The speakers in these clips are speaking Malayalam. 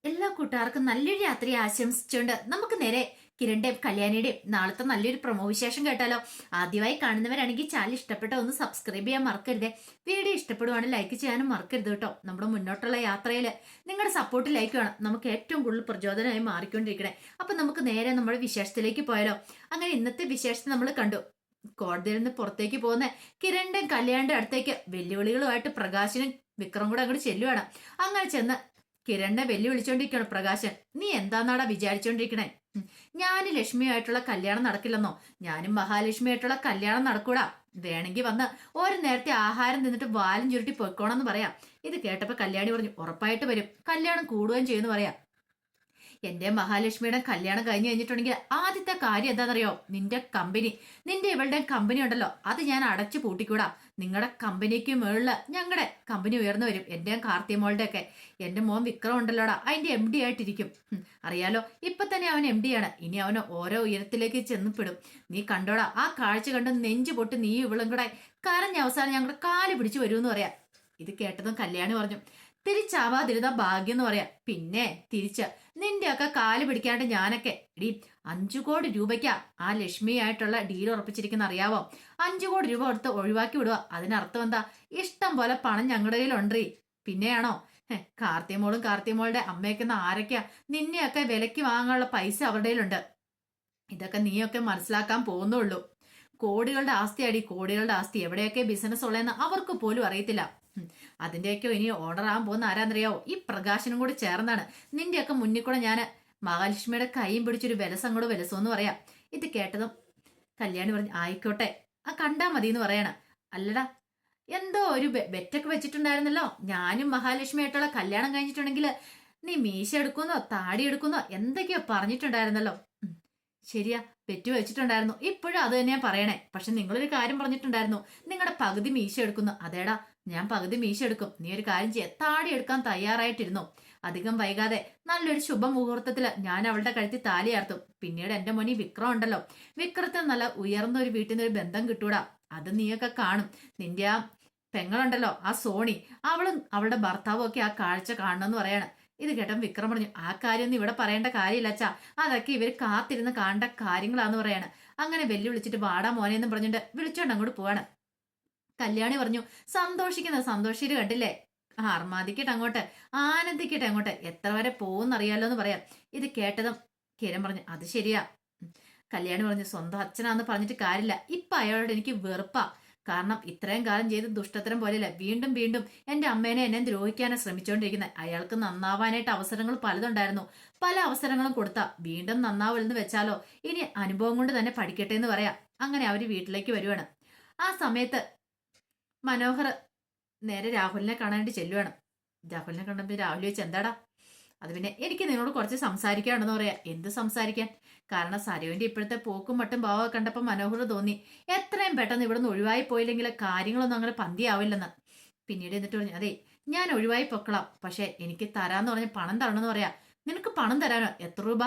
എല്ലാ കൂട്ടുകാർക്കും നല്ലൊരു രാത്രി ആശംസിച്ചുകൊണ്ട് നമുക്ക് നേരെ കിരണിന്റെയും കല്യാണിയുടെയും നാളത്തെ നല്ലൊരു പ്രൊമോ വിശേഷം കേട്ടാലോ. ആദ്യമായി കാണുന്നവരാണെങ്കിൽ ചാനൽ ഇഷ്ടപ്പെട്ട ഒന്ന് സബ്സ്ക്രൈബ് ചെയ്യാൻ മറക്കരുതേ. വീഡിയോ ഇഷ്ടപ്പെടുവാണെങ്കിൽ ലൈക്ക് ചെയ്യാനും മറക്കരുത് കേട്ടോ. നമ്മുടെ മുന്നോട്ടുള്ള യാത്രയിൽ നിങ്ങളുടെ സപ്പോർട്ട് ലൈക്ക് വേണം നമുക്ക് ഏറ്റവും കൂടുതൽ പ്രചോദനമായി മാറിക്കൊണ്ടിരിക്കണേ. അപ്പൊ നമുക്ക് നേരെ നമ്മുടെ വിശേഷത്തിലേക്ക് പോയാലോ. അങ്ങനെ ഇന്നത്തെ വിശേഷത്തെ നമ്മൾ കണ്ടു. കോടതിയിൽ നിന്ന് പുറത്തേക്ക് പോകുന്ന കിരണിന്റെയും കല്യാണിന്റെ അടുത്തേക്ക് വെല്ലുവിളികളുമായിട്ട് പ്രകാശനും വിക്രം കൂടെ അങ്ങോട്ട് ചെല്ലുവാണ്. അങ്ങനെ ചെന്ന് കിരണിനെ വെല്ലുവിളിച്ചോണ്ടിരിക്കണം പ്രകാശൻ. നീ എന്താന്നാടാ വിചാരിച്ചോണ്ടിരിക്കണേ? ഞാനും ലക്ഷ്മിയായിട്ടുള്ള കല്യാണം നടക്കില്ലെന്നോ? ഞാനും മഹാലക്ഷ്മിയായിട്ടുള്ള കല്യാണം നടക്കൂടാ. വേണമെങ്കിൽ വന്ന് ഒരു നേരത്തെ ആഹാരം തിന്നിട്ട് വാലും ചുരുട്ടി പൊയ്ക്കോണമെന്ന് പറയാം. ഇത് കേട്ടപ്പോ കല്യാണി പറഞ്ഞു, ഉറപ്പായിട്ട് വരും, കല്യാണം കൂടുകയും ചെയ്യുമെന്ന് പറയാം. എന്റെ മഹാലക്ഷ്മിയുടെ കല്യാണം കഴിഞ്ഞു കഴിഞ്ഞിട്ടുണ്ടെങ്കിൽ ആദ്യത്തെ കാര്യം എന്താണെന്നറിയോ? നിന്റെ ഇവളുടെ കമ്പനി ഉണ്ടല്ലോ, അത് ഞാൻ അടച്ചു പൂട്ടിക്കൂടാ. നിങ്ങളുടെ കമ്പനിക്ക് മുകളിൽ ഞങ്ങളുടെ കമ്പനി ഉയർന്നു വരും. എന്റെയും കാർത്തിമോളുടെ ഒക്കെ. എന്റെ മോൻ വിക്രം ഉണ്ടല്ലോടാ, അതിന്റെ MD ആയിട്ടിരിക്കും. അറിയാലോ, ഇപ്പൊ തന്നെ അവൻ MD ആണ്. ഇനി അവന് ഓരോ ഉയരത്തിലേക്ക് ചെന്നപ്പെടും. നീ കണ്ടോടാ, ആ കാഴ്ച കണ്ട് നെഞ്ചു പൊട്ട് നീ ഇവളും കൂടെ കരഞ്ഞ അവസാനം ഞങ്ങളുടെ കാല് പിടിച്ചു വരുമെന്ന് പറയാം. ഇത് കേട്ടതും കല്യാണി പറഞ്ഞു, തിരിച്ചാവാതിരുന്ന ഭാഗ്യം എന്ന് പറയാം. പിന്നെ തിരിച്ച് നിന്റെയൊക്കെ കാല് പിടിക്കാണ്ട് ഞാനൊക്കെ എടീ 5 കോടി രൂപയ്ക്കാ ആ ലക്ഷ്മിയായിട്ടുള്ള ഡീൽ ഉറപ്പിച്ചിരിക്കുന്ന അറിയാവോ? 5 കോടി രൂപ കൊടുത്ത് ഒഴിവാക്കി വിടുക. അതിനർത്ഥം എന്താ? ഇഷ്ടം പോലെ പണം ഞങ്ങളുടെ കയ്യിലുണ്ടീ. പിന്നെയാണോ കാർത്തിമോളുടെ അമ്മയൊക്കെ ആരൊക്കെയാ നിന്നെയൊക്കെ വിലക്ക് വാങ്ങാനുള്ള പൈസ അവരുടെ കയ്യിലുണ്ട്. ഇതൊക്കെ നീയൊക്കെ മനസ്സിലാക്കാൻ പോകുന്നുള്ളൂ. കോടികളുടെ ആസ്തിയാടി, കോടികളുടെ ആസ്തി. എവിടെയൊക്കെ ബിസിനസ് ഉള്ളതെന്ന് അവർക്ക് പോലും അറിയത്തില്ല. അതിന്റെയൊക്കെ ഇനി ഓർഡർ ആകാൻ പോകുന്ന ആരാന്നറിയാവോ? ഈ പ്രകാശനും കൂടി ചേർന്നാണ്. നിന്റെയൊക്കെ മുന്നിൽ കൂടെ ഞാൻ മഹാലക്ഷ്മിയുടെ കൈയും പിടിച്ചൊരു വിലസങ്ങോട് വിലസോന്ന് പറയാം. ഇത് കേട്ടതും കല്യാണി പറഞ്ഞു, ആയിക്കോട്ടെ, ആ കണ്ടാ മതി എന്ന് പറയണം. അല്ലടാ, എന്തോ ഒരു ബെറ്റൊക്കെ വെച്ചിട്ടുണ്ടായിരുന്നല്ലോ, ഞാനും മഹാലക്ഷ്മിയായിട്ടുള്ള കല്യാണം കഴിഞ്ഞിട്ടുണ്ടെങ്കിൽ നീ മീശ എടുക്കുന്നോ താടി എടുക്കുന്നോ എന്തൊക്കെയോ പറഞ്ഞിട്ടുണ്ടായിരുന്നല്ലോ. ശരിയാ, പെറ്റു വെച്ചിട്ടുണ്ടായിരുന്നു. ഇപ്പോഴും അത് തന്നെയാ പറയണേ. പക്ഷെ നിങ്ങളൊരു കാര്യം പറഞ്ഞിട്ടുണ്ടായിരുന്നു, നിങ്ങളുടെ പകുതി മീശ എടുക്കുന്നു. അതേടാ, ഞാൻ പകുതി മീശ എടുക്കും. നീ ഒരു കാര്യം ചെയ്യ, താടി എടുക്കാൻ തയ്യാറായിട്ടിരുന്നു. അധികം വൈകാതെ നല്ലൊരു ശുഭമുഹൂർത്തത്തില് ഞാൻ അവളുടെ കഴുത്തിൽ താലിയാർത്തും. പിന്നീട് എന്റെ മോനി വിക്രം ഉണ്ടല്ലോ, വിക്രത്തിന് നല്ല ഉയർന്ന ഒരു വീട്ടിൽ നിന്ന് ഒരു ബന്ധം കിട്ടൂടാ. അത് നീയൊക്കെ കാണും. നിന്റെ ആ പെങ്ങളുണ്ടല്ലോ, ആ സോണി, അവളും അവളുടെ ഭർത്താവും ഒക്കെ ആ കാഴ്ച കാണണമെന്ന് പറയാണ്. ഇത് കേട്ടൻ വിക്രം പറഞ്ഞു, ആ കാര്യമൊന്നും ഇവിടെ പറയേണ്ട കാര്യമില്ല അച്ഛാ, അതൊക്കെ ഇവർ കാത്തിരുന്ന് കാണേണ്ട കാര്യങ്ങളാന്ന് പറയാണ്. അങ്ങനെ വെല്ലുവിളിച്ചിട്ട് വാടാ മോനെ എന്നും പറഞ്ഞിട്ട് വിളിച്ചോണ്ട് അങ്ങോട്ട് പോവാണ്. കല്യാണി പറഞ്ഞു, സന്തോഷിച്ച് കണ്ടില്ലേ? അർമാദിക്കട്ടെ അങ്ങോട്ട്, ആനന്ദിക്കട്ടെ അങ്ങോട്ട്, എത്ര വരെ പോകുന്നറിയാലോ എന്ന് പറയാം. ഇത് കേട്ടതും കിരൺ പറഞ്ഞു, അത് ശരിയാ. കല്യാണി പറഞ്ഞു, സ്വന്തം അച്ഛനാന്ന് പറഞ്ഞിട്ട് കാര്യമില്ല, ഇപ്പൊ അയാളോട് എനിക്ക് വെറുപ്പാ. കാരണം ഇത്രയും കാലം ചെയ്ത് ദുഷ്ടത്തരം പോലെയല്ല, വീണ്ടും വീണ്ടും എന്റെ അമ്മേനെ എന്നെ ദ്രോഹിക്കാനാണ് ശ്രമിച്ചുകൊണ്ടിരിക്കുന്നത്. അയാൾക്ക് നന്നാവാനായിട്ട് അവസരങ്ങൾ പലതുണ്ടായിരുന്നു. പല അവസരങ്ങളും കൊടുത്താ വീണ്ടും നന്നാവില്ലെന്ന് വെച്ചാലോ, ഇനി അനുഭവം കൊണ്ട് തന്നെ പഠിക്കട്ടെ എന്ന് പറയാം. അങ്ങനെ അവര് വീട്ടിലേക്ക് വരുവാണ്. ആ സമയത്ത് മനോഹർ നേരെ രാഹുലിനെ കാണാനായിട്ട് ചെല്ലുവാണ്. രാഹുലിനെ കണ്ടപ്പോൾ രാഹുൽ ചോദിച്ചു, എന്താടാ? അത് പിന്നെ എനിക്ക് നിന്നോട് കുറച്ച് സംസാരിക്കാണെന്ന് പറയാ. എന്ത് സംസാരിക്കാൻ? കാരണം സരുവിന്റെ ഇപ്പോഴത്തെ പോക്കും മട്ടും ഭാവമൊക്കെ കണ്ടപ്പോൾ മനോഹർ തോന്നി, എത്രയും പെട്ടെന്ന് ഇവിടുന്ന് ഒഴിവായി പോയില്ലെങ്കിൽ കാര്യങ്ങളൊന്നും അങ്ങനെ പന്തിയാവില്ലെന്ന്. പിന്നീട് എന്നിട്ട് പറഞ്ഞു, അതെ, ഞാൻ ഒഴിവായി പൊക്കളാം, പക്ഷെ എനിക്ക് തരാന്ന് പറഞ്ഞ് പണം തരണമെന്ന് പറയാ. നിനക്ക് പണം തരാനോ? എത്ര രൂപ?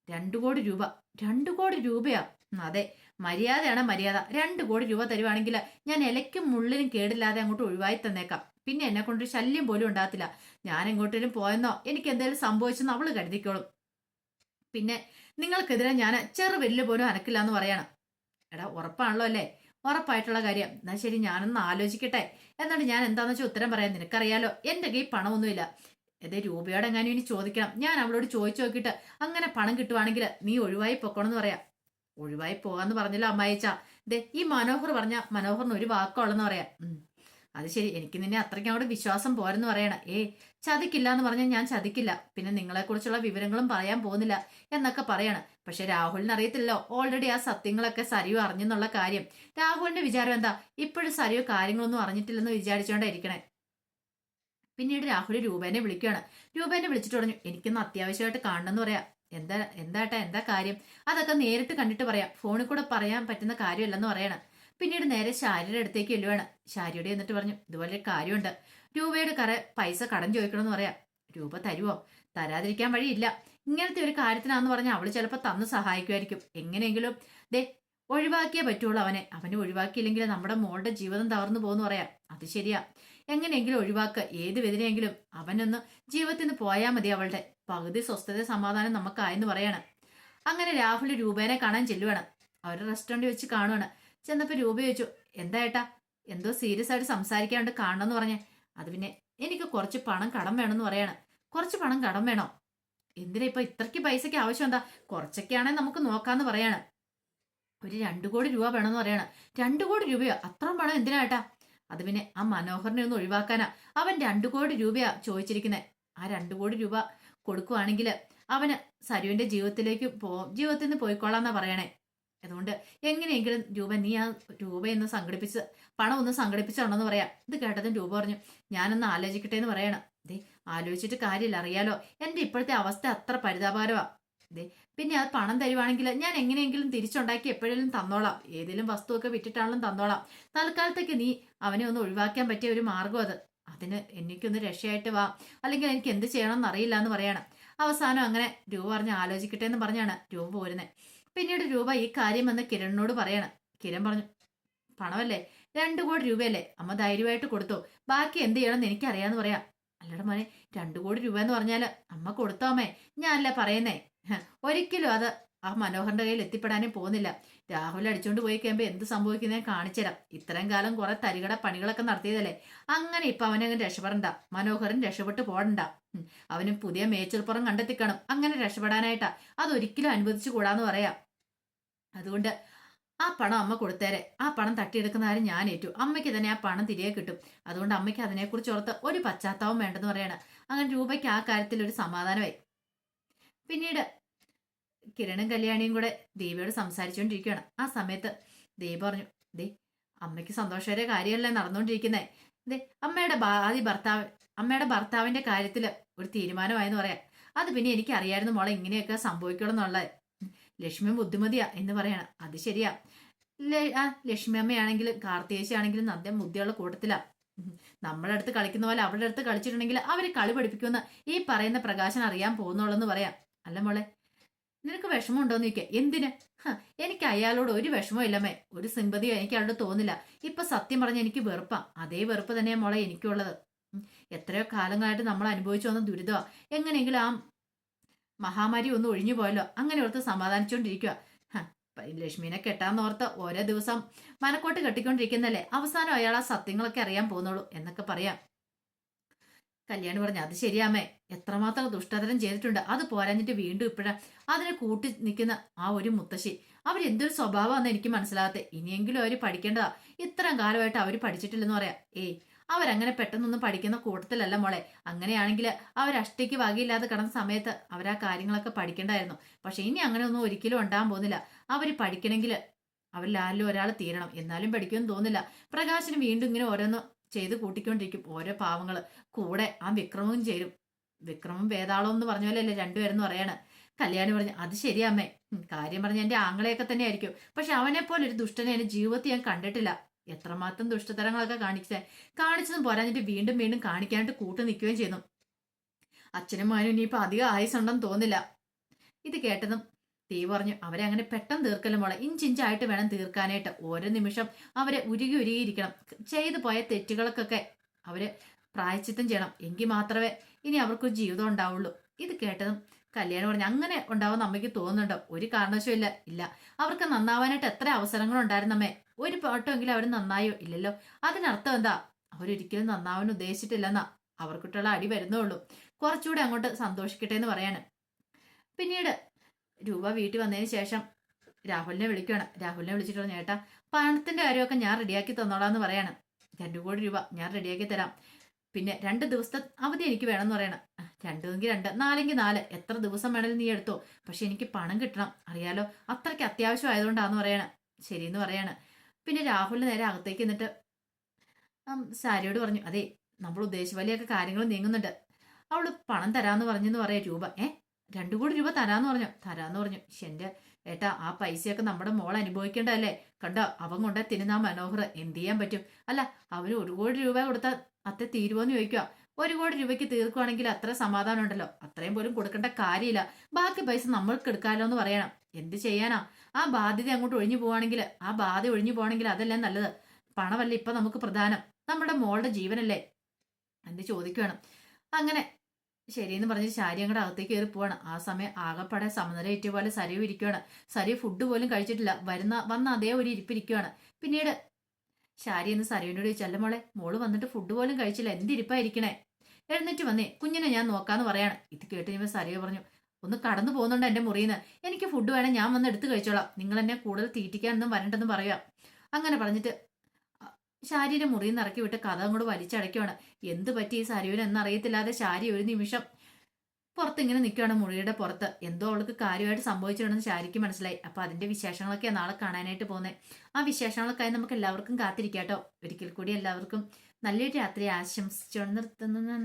2 കോടി രൂപ. 2 കോടി രൂപയാ? അതെ, മര്യാദയാണ് മര്യാദ. 2 കോടി രൂപ തരുവാണെങ്കിൽ ഞാൻ ഇലയ്ക്കും മുള്ളിനും കേടില്ലാതെ അങ്ങോട്ട് ഒഴിവായി തന്നേക്കാം. പിന്നെ എന്നെ കൊണ്ടൊരു ശല്യം പോലും ഉണ്ടാകത്തില്ല. ഞാൻ എങ്ങോട്ടേലും പോയെന്നോ എനിക്ക് എന്തെങ്കിലും സംഭവിച്ചെന്നോ അവള് കരുതിക്കോളും. പിന്നെ നിങ്ങൾക്കെതിരെ ഞാൻ ചെറുവില്ല് പോലും അനക്കില്ല എന്ന് പറയാണ്. എടാ, ഉറപ്പാണല്ലോ അല്ലേ? ഉറപ്പായിട്ടുള്ള കാര്യം. എന്നാ ശരി, ഞാനൊന്ന് ആലോചിക്കട്ടെ. എന്നിട്ട് ഞാൻ എന്താന്ന് വെച്ചാൽ ഉത്തരം പറയാം. നിനക്കറിയാലോ എന്റെ കയ്യിൽ പണമൊന്നുമില്ല. അതേ, രൂപയോടെ എങ്ങാനും ഇനി ചോദിക്കണം. ഞാൻ അവളോട് ചോദിച്ചു നോക്കിയിട്ട് അങ്ങനെ പണം കിട്ടുവാണെങ്കിൽ നീ ഒഴിവായി പൊക്കണമെന്ന് പറയാം. ഒഴിവായി പോകാന്ന് പറഞ്ഞല്ലോ അമ്മായിച്ച. ദേ, ഈ മനോഹർ പറഞ്ഞ മനോഹറിന് ഒരു വാക്കുള്ളെന്ന് പറയാം. അത് ശരി, എനിക്ക് നിന്നെ അത്രയ്ക്ക് അങ്ങോട്ട് വിശ്വാസം പോരെന്ന് പറയണം. ചതിക്കില്ല എന്ന് പറഞ്ഞാൽ ഞാൻ ചതിക്കില്ല. പിന്നെ നിങ്ങളെക്കുറിച്ചുള്ള വിവരങ്ങളും പറയാൻ പോകുന്നില്ല എന്നൊക്കെ പറയാണ്. പക്ഷെ രാഹുലിന് അറിയത്തില്ലല്ലോ ഓൾറെഡി ആ സത്യങ്ങളൊക്കെ സരിയു അറിഞ്ഞെന്നുള്ള കാര്യം. രാഹുലിന്റെ വിചാരം എന്താ? ഇപ്പോഴും സരിയു കാര്യങ്ങളൊന്നും അറിഞ്ഞിട്ടില്ലെന്ന് വിചാരിച്ചോണ്ടായിരിക്കണേ. പിന്നീട് രാഹുൽ രൂപേനെ വിളിക്കുകയാണ്. രൂപേനെ വിളിച്ചിട്ട് പറഞ്ഞു, എനിക്കൊന്ന് അത്യാവശ്യമായിട്ട് കാണണമെന്ന് പറയാം. എന്താട്ടാ, എന്താ കാര്യം? അതൊക്കെ നേരിട്ട് കണ്ടിട്ട് പറയാം, ഫോണിൽ കൂടെ പറയാൻ പറ്റുന്ന കാര്യമല്ലെന്ന് പറയണം. പിന്നീട് നേരെ ശാരിയുടെ അടുത്തേക്ക് ചെല്ലുവാണ്. ശാരിയോട് എന്നിട്ട് പറഞ്ഞു, ഇതുപോലെ കാര്യമുണ്ട്, രൂപയുടെ പൈസ കടം ചോദിക്കണമെന്ന് പറയാം. രൂപ തരുവോ? തരാതിരിക്കാൻ വഴിയില്ല. ഇങ്ങനത്തെ ഒരു കാര്യത്തിനാന്ന് പറഞ്ഞാൽ അവള് ചിലപ്പോൾ തന്ന് സഹായിക്കുമായിരിക്കും. എങ്ങനെയെങ്കിലും ദേ ഒഴിവാക്കിയേ പറ്റുള്ളൂ അവനെ. അവനെ ഒഴിവാക്കിയില്ലെങ്കിൽ നമ്മുടെ മോളുടെ ജീവിതം തകർന്നു പോകുന്നു പറയാം. അത് ശരിയാ. എങ്ങനെയെങ്കിലും ഒഴിവാക്കുക, ഏത് വിധനെയെങ്കിലും അവനൊന്ന് ജീവിതത്തിൽ നിന്ന് പോയാൽ മതി, അവളുടെ പകുതി സ്വസ്ഥത സമാധാനം നമുക്കായെന്ന് പറയാണ്. അങ്ങനെ രാഹുൽ രൂപേനെ കാണാൻ ചെല്ലുവാണ്. അവർ റെസ്റ്റോറൻറ്റ് വെച്ച് കാണുവാണ്. ചെന്നപ്പോൾ രൂപ ചോദിച്ചു, എന്താ ഏട്ടാ, എന്തോ സീരിയസ് ആയിട്ട് സംസാരിക്കാണ്ട് കാണണമെന്ന് പറഞ്ഞേ. അത് പിന്നെ എനിക്ക് കുറച്ച് പണം കടം വേണമെന്ന് പറയാണ്. കുറച്ച് പണം കടം വേണോ? എന്തിനാ ഇപ്പൊ ഇത്രയ്ക്ക് പൈസയ്ക്ക് ആവശ്യം എന്താ? കുറച്ചൊക്കെയാണെങ്കിൽ നമുക്ക് നോക്കാന്ന് പറയാണ്. ഒരു 2 കോടി രൂപ വേണമെന്ന് പറയാണ്. 2 കോടി രൂപയോ? അത്രയും പണം എന്തിനാ ഏട്ടാ? അത് പിന്നെ ആ മനോഹറിനെ ഒന്ന് ഒഴിവാക്കാനാ. അവൻ 2 കോടി രൂപയാ ചോദിച്ചിരിക്കുന്നത്. ആ 2 കോടി രൂപ കൊടുക്കുവാണെങ്കിൽ അവന് സരുവിന്റെ ജീവിതത്തിൽ നിന്ന് പോയിക്കോളാന്നാ പറയണേ. അതുകൊണ്ട് എങ്ങനെയെങ്കിലും നീ ആ രൂപയൊന്ന് സംഘടിപ്പിച്ച് പണം ഒന്ന് സംഘടിപ്പിച്ചിട്ടുണ്ടെന്ന് പറയാം. ഇത് കേട്ടതും രൂപ പറഞ്ഞു, ഞാനൊന്ന് ആലോചിക്കട്ടെ എന്ന് പറയണം. ദേ, ആലോചിച്ചിട്ട് കാര്യമില്ല, അറിയാലോ എന്റെ ഇപ്പോഴത്തെ അവസ്ഥ അത്ര പരിതാപകരമാ. ദേ, പിന്നെ അത് പണം തരുവാണെങ്കിൽ ഞാൻ എങ്ങനെയെങ്കിലും തിരിച്ചുണ്ടാക്കി എപ്പോഴെങ്കിലും തന്നോളാം. ഏതെങ്കിലും വസ്തുവൊക്കെ വിറ്റിട്ടാണെങ്കിലും തന്നോളാം. തൽക്കാലത്തേക്ക് നീ അവനെ ഒന്ന് ഒഴിവാക്കാൻ പറ്റിയ ഒരു മാർഗം അത്. അതിന് എനിക്കൊന്ന് രക്ഷയായിട്ട് വാ, അല്ലെങ്കിൽ എനിക്ക് എന്ത് ചെയ്യണമെന്ന് അറിയില്ല എന്ന് പറയണം. അവസാനം അങ്ങനെ രൂപ പറഞ്ഞ് ആലോചിക്കട്ടെ എന്ന് പറഞ്ഞാണ് രൂപ പോരുന്നത്. പിന്നീട് രൂപ ഈ കാര്യം വന്ന് കിരണിനോട് പറയണം. കിരൺ പറഞ്ഞു, പണമല്ലേ, 2 കോടി രൂപയല്ലേ, അമ്മ ധൈര്യമായിട്ട് കൊടുത്തു, ബാക്കി എന്ത് ചെയ്യണമെന്ന് എനിക്കറിയാന്ന് പറയാം. അല്ലട മോനെ, 2 കോടി രൂപ എന്ന് പറഞ്ഞാല് അമ്മ കൊടുത്തോ അമ്മേ? ഞാനല്ല പറയുന്നേ. ഒരിക്കലും അത് ആ മനോഹറിന്റെ കയ്യിൽ എത്തിപ്പെടാനും പോകുന്നില്ല. രാഹുൽ അടിച്ചോണ്ട് പോയി കഴിയുമ്പോൾ എന്ത് സംഭവിക്കുന്നേ കാണിച്ചുതരാം. ഇത്രയും കാലം കുറെ തരികട പണികളൊക്കെ നടത്തിയതല്ലേ. അങ്ങനെ ഇപ്പൊ അവനങ്ങനെ രക്ഷപ്പെടണ്ട, മനോഹരൻ രക്ഷപ്പെട്ടു പോടണ്ട. അവന് പുതിയ മേച്ചിൽപ്പുറം കണ്ടെത്തിക്കണം. അങ്ങനെ രക്ഷപ്പെടാനായിട്ടാ. അതൊരിക്കലും അനുവദിച്ചു കൂടാന്ന് പറയാം. അതുകൊണ്ട് ആ പണം അമ്മ കൊടുത്തേരെ. ആ പണം തട്ടിയെടുക്കുന്ന കാര്യം ഞാൻ ഏറ്റു. അമ്മയ്ക്ക് തന്നെ ആ പണം തിരികെ കിട്ടും. അതുകൊണ്ട് അമ്മയ്ക്ക് അതിനെക്കുറിച്ച് ഓർത്ത് ഒരു പശ്ചാത്താപം വേണ്ടെന്ന് പറയണം. അങ്ങനെ രൂപയ്ക്ക് ആ കാര്യത്തിൽ ഒരു സമാധാനമായി. പിന്നീട് കിരണും കല്യാണിയും കൂടെ ദേവിയോട് സംസാരിച്ചുകൊണ്ടിരിക്കുകയാണ്. ആ സമയത്ത് ദേവി പറഞ്ഞു, ദേ, അമ്മയ്ക്ക് സന്തോഷകര കാര്യമല്ലേ നടന്നുകൊണ്ടിരിക്കുന്നേ. ദേ, അമ്മയുടെ ഭർത്താവിന്റെ കാര്യത്തിൽ ഒരു തീരുമാനമായെന്ന് പറയാം. അത് പിന്നെ എനിക്ക് അറിയായിരുന്നു മോളെ, ഇങ്ങനെയൊക്കെ സംഭവിക്കണം എന്നുള്ളത്. ലക്ഷ്മി ബുദ്ധിമതിയാ എന്ന് പറയണം. അത് ശരിയാ. ലക്ഷ്മി അമ്മയാണെങ്കിലും കാർത്തികേശി ആണെങ്കിലും നല്ല ബുദ്ധിയുള്ള കൂട്ടത്തിലാ. നമ്മളെ അടുത്ത് കളിക്കുന്ന പോലെ അവരുടെ അടുത്ത് കളിച്ചിട്ടുണ്ടെങ്കിൽ അവര് കളി പഠിപ്പിക്കുമെന്ന് ഈ പറയുന്ന പ്രകാശൻ അറിയാൻ പോകുന്നുള്ളെന്ന് പറയാം. അല്ല മോളെ, നിനക്ക് വിഷമമുണ്ടോന്ന് ചോദിക്കുക. എന്തിന്? എനിക്ക് അയാളോട് ഒരു വിഷമവും ഇല്ലമ്മേ, ഒരു സിമ്പതിയോ എനിക്ക് അയാളോട് തോന്നില്ല. ഇപ്പൊ സത്യം പറഞ്ഞ എനിക്ക് വെറുപ്പാ. അതേ വെറുപ്പ് തന്നെയാ മോളെ എനിക്കുള്ളത്. എത്രയോ കാലങ്ങളായിട്ട് നമ്മൾ അനുഭവിച്ചു വന്ന ദുരിതമാ. എങ്ങനെയെങ്കിലും ആ മഹാമാരി ഒന്ന് ഒഴിഞ്ഞു പോയല്ലോ, അങ്ങനെ ഓർത്ത് സമാധാനിച്ചുകൊണ്ടിരിക്കുക. ലക്ഷ്മിനെ കെട്ടാന്നോർത്ത് ഓരോ ദിവസം മനക്കോട്ട് കെട്ടിക്കൊണ്ടിരിക്കുന്നല്ലേ, അവസാനം അയാൾ ആ സത്യങ്ങളൊക്കെ അറിയാൻ പോകുന്നുള്ളൂ എന്നൊക്കെ പറയാം. കല്യാണി പറഞ്ഞു, അത് ശരിയാമേ, എത്രമാത്രം ദുഷ്ടതരം ചെയ്തിട്ടുണ്ട്. അത് പോരാഞ്ഞിട്ട് വീണ്ടും ഇപ്പോഴാ അതിനെ കൂട്ടി നിൽക്കുന്ന ആ ഒരു മുത്തശ്ശി. അവരെന്തൊരു സ്വഭാവമാണെന്ന് എനിക്ക് മനസ്സിലാകത്തെ. ഇനിയെങ്കിലും അവര് പഠിക്കേണ്ടതാ. ഇത്രയും കാലമായിട്ട് അവര് പഠിച്ചിട്ടില്ലെന്ന് പറയാം. അവരങ്ങനെ പെട്ടെന്നൊന്നും പഠിക്കുന്ന കൂട്ടത്തിലല്ല മോളെ. അങ്ങനെയാണെങ്കിൽ അവരഷ്ടയ്ക്ക് വകയില്ലാതെ കിടന്ന സമയത്ത് അവരാ കാര്യങ്ങളൊക്കെ പഠിക്കേണ്ടായിരുന്നു. പക്ഷെ ഇനി അങ്ങനെയൊന്നും ഒരിക്കലും ഉണ്ടാകാൻ പോകുന്നില്ല. അവര് പഠിക്കണമെങ്കിൽ അവരിലാരിലും ഒരാൾ തീരണം. എന്നാലും പഠിക്കുമെന്ന് തോന്നില്ല. പ്രകാശിന് വീണ്ടും ഇങ്ങനെ ഓരോന്ന് ചെയ്ത് കൂട്ടിക്കൊണ്ടിരിക്കും. ഓരോ പാവങ്ങള് കൂടെ ആ വിക്രമവും ചേരും. വിക്രമും വേതാളവും എന്ന് പറഞ്ഞ പോലെ അല്ലേ രണ്ടുപേരെന്ന് പറയാണ്. കല്യാണി പറഞ്ഞു, അത് ശരിയമ്മേ, കാര്യം പറഞ്ഞ എന്റെ ആങ്ങളെയൊക്കെ തന്നെ ആയിരിക്കും. പക്ഷെ അവനെ പോലെ ഒരു ദുഷ്ടനെ എന്റെ ജീവിതത്തിൽ ഞാൻ കണ്ടിട്ടില്ല. എത്രമാത്രം ദുഷ്ടതരങ്ങളൊക്കെ കാണിച്ചതും പോരാഞ്ഞിട്ട് വീണ്ടും വീണ്ടും കാണിക്കാനായിട്ട് കൂട്ടു നിൽക്കുകയും ചെയ്യുന്നു. അച്ഛനും മോനും ഇനിയിപ്പോ അധികം ആയുസുണ്ടെന്ന് തോന്നില്ല. ഇത് കേട്ടതും തീ പറഞ്ഞു, അവരെ അങ്ങനെ പെട്ടെന്ന് തീർക്കലും മോളെ, ഇഞ്ചിഞ്ചായിട്ട് വേണം തീർക്കാനായിട്ട്. ഓരോ നിമിഷം അവരെ ഉരുകിയിരിക്കണം. ചെയ്തു പോയ തെറ്റുകൾക്കൊക്കെ അവര് പ്രായച്ചിത്തം ചെയ്യണം. എങ്കിൽ മാത്രമേ ഇനി അവർക്കൊരു ജീവിതം ഉണ്ടാവുള്ളൂ. ഇത് കേട്ടതും കല്യാണം പറഞ്ഞു, അങ്ങനെ ഉണ്ടാവും അമ്മയ്ക്ക് തോന്നുന്നുണ്ടോ? ഒരു കാരണവശവും ഇല്ല. അവർക്ക് നന്നാവാനായിട്ട് എത്ര അവസരങ്ങളുണ്ടായിരുന്നമ്മേ. ഒരു പാട്ടെങ്കിലും അവർ നന്നായോ? ഇല്ലല്ലോ. അതിനർത്ഥം എന്താ? അവരൊരിക്കലും നന്നാവാൻ ഉദ്ദേശിച്ചിട്ടില്ലെന്നാ. അവർക്കിട്ടുള്ള അടി വരുന്നുള്ളൂ. കുറച്ചുകൂടെ അങ്ങോട്ട് സന്തോഷിക്കട്ടെ എന്ന് പറയാണ്. പിന്നീട് രൂപ വീട്ടിൽ വന്നതിന് ശേഷം രാഹുലിനെ വിളിക്കുകയാണ്. രാഹുലിനെ വിളിച്ചിട്ട് പറഞ്ഞു, ചേട്ടാ, പണത്തിന്റെ കാര്യമൊക്കെ ഞാൻ റെഡിയാക്കി തന്നോളാന്ന് പറയാണ്. 2 കോടി രൂപ ഞാൻ റെഡിയാക്കി തരാം. പിന്നെ 2 ദിവസത്തെ അവധി എനിക്ക് വേണമെന്ന് പറയണം. 2 2 4 4 എത്ര ദിവസം വേണമെങ്കിലും നീ എടുത്തോ, പക്ഷെ എനിക്ക് പണം കിട്ടണം. അറിയാലോ, അത്രയ്ക്ക് അത്യാവശ്യം ആയതുകൊണ്ടാന്ന് പറയണം. ശരിയെന്ന് പറയാണ്. പിന്നെ രാഹുലിന് നേരെ അകത്തേക്ക് എന്നിട്ട് സാരിയോട് പറഞ്ഞു, അതെ, നമ്മൾ ഉദ്ദേശിച്ച വലിയൊക്കെ കാര്യങ്ങൾ നീങ്ങുന്നുണ്ട്. അവള് പണം തരാന്ന് പറഞ്ഞെന്ന് പറയാ രൂപ. 2 കോടി രൂപ തരാന്ന് പറഞ്ഞു. എന്റെ ഏട്ടാ, ആ പൈസയൊക്കെ നമ്മുടെ മോൾ അനുഭവിക്കേണ്ടതല്ലേ. കണ്ടോ, അവൻ കൊണ്ടേ തിരുന്നാ മനോഹർ, എന്ത് ചെയ്യാൻ പറ്റും? അല്ല, അവന് 1 കോടി രൂപ കൊടുത്താൽ അത്ര തീരുവോന്ന് ചോദിക്കുക. 1 കോടി രൂപയ്ക്ക് തീർക്കുവാണെങ്കിൽ അത്ര സമാധാനം ഉണ്ടല്ലോ. അത്രയും പോലും കൊടുക്കേണ്ട കാര്യമില്ല. ബാക്കി പൈസ നമ്മൾക്ക് എടുക്കാമല്ലോ എന്ന് പറയണം. എന്ത് ചെയ്യാനാ? ആ ബാധ്യത അങ്ങോട്ട് ഒഴിഞ്ഞു പോവാണെങ്കിൽ, ആ ബാധ ഒഴിഞ്ഞു പോവാണെങ്കിൽ അതല്ലേ നല്ലത്. പണമല്ല ഇപ്പൊ നമുക്ക് പ്രധാനം. നമ്മുടെ മോളുടെ ജീവനല്ലേ. എന്ന് ചോദിക്കുകയാണ്. അങ്ങനെ ശരിയെന്ന് പറഞ്ഞ് ശാരി അങ്ങോട്ട് അകത്തേക്ക് കയറി പോവാണ്. ആ സമയം ആകപ്പാടെ സമനില ഏറ്റിയ പോലെ സരയു ഇരിക്കുകയാണ്. സരയു ഫുഡ് പോലും കഴിച്ചിട്ടില്ല. വന്ന അതേ ഒരു ഇരിപ്പിരിക്കുകയാണ്. പിന്നീട് ശാരി എന്ന് സരയുനോട് ചോദിച്ചു, അല്ല മോളെ, മോള് വന്നിട്ട് ഫുഡ് പോലും കഴിച്ചില്ല, എന്തിരിപ്പായിരിക്കണേ, എഴുന്നേറ്റ് വന്നേ, കുഞ്ഞിനെ ഞാൻ നോക്കാന്ന് പറയാണ്. ഇത് കേട്ട് കഴിയുമ്പോൾ സരയു പറഞ്ഞു, ഒന്ന് കടന്നു പോകുന്നുണ്ട് എന്റെ മുറിയിൽ എനിക്ക് ഫുഡ് വേണം, ഞാൻ വന്ന് എടുത്ത് കഴിച്ചോളാം, നിങ്ങൾ എന്നെ കൂടുതൽ തീറ്റിക്കാനൊന്നും വരണ്ടെന്ന് പറയാം. അങ്ങനെ പറഞ്ഞിട്ട് ശാരിയുടെ മുറിയിൽ നിന്ന് ഇറക്കി വിട്ട് കഥ അങ്ങോട്ട് വലിച്ചടയ്ക്കുവാണ്. എന്ത് പറ്റി ഈ സരയുവിന് എന്നറിയത്തില്ലാതെ ശാരി ഒരു നിമിഷം പുറത്തിങ്ങനെ നിൽക്കുകയാണ്, മുറിയുടെ പുറത്ത്. എന്തോ അവൾക്ക് കാര്യമായിട്ട് സംഭവിച്ചിട്ടുണ്ടെന്ന് ശാരിക്ക് മനസ്സിലായി. അപ്പൊ അതിന്റെ വിശേഷങ്ങളൊക്കെയാണ് നാളെ കാണാനായിട്ട് പോകുന്നത്. ആ വിശേഷങ്ങൾക്കായി നമുക്ക് എല്ലാവർക്കും കാത്തിരിക്കാട്ടോ. ഒരിക്കൽ കൂടി എല്ലാവർക്കും നല്ലൊരു രാത്രി ആശംസിച്ചുകൊണ്ട് നിർത്തുന്നു. നന്ദി.